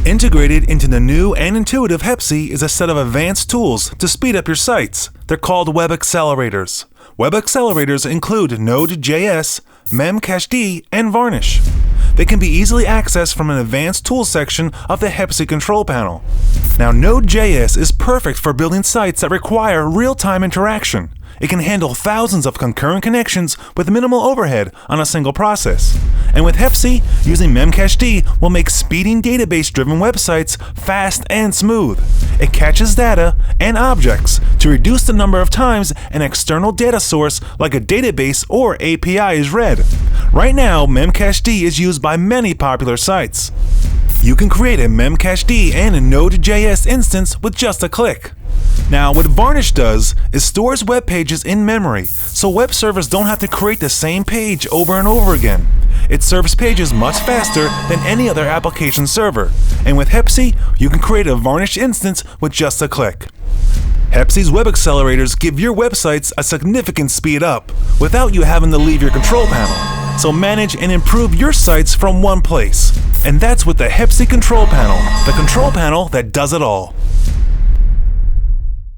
Integrated into the new and intuitive Hepsia is a set of advanced tools to speed up your sites. They're called web accelerators. Web accelerators include Node.js, Memcached, and Varnish. They can be easily accessed from an advanced tools section of the Hepsia control panel. Now, Node.js is perfect for building sites that require real-time interaction. It can handle thousands of concurrent connections with minimal overhead on a single process. And with Hepsia, using Memcached will make speeding database-driven websites fast and smooth. It catches data and objects to reduce the number of times an external data source like a database or API is read. Right now, Memcached is used by many popular sites. You can create a Memcached and a Node.js instance with just a click. Now, what Varnish does is stores web pages in memory, so web servers don't have to create the same page over and over again. It serves pages much faster than any other application server. And with Hepsia, you can create a Varnish instance with just a click. Hepsia's web accelerators give your websites a significant speed up without you having to leave your control panel. So manage and improve your sites from one place. And that's with the Hepsia control panel, the control panel that does it all.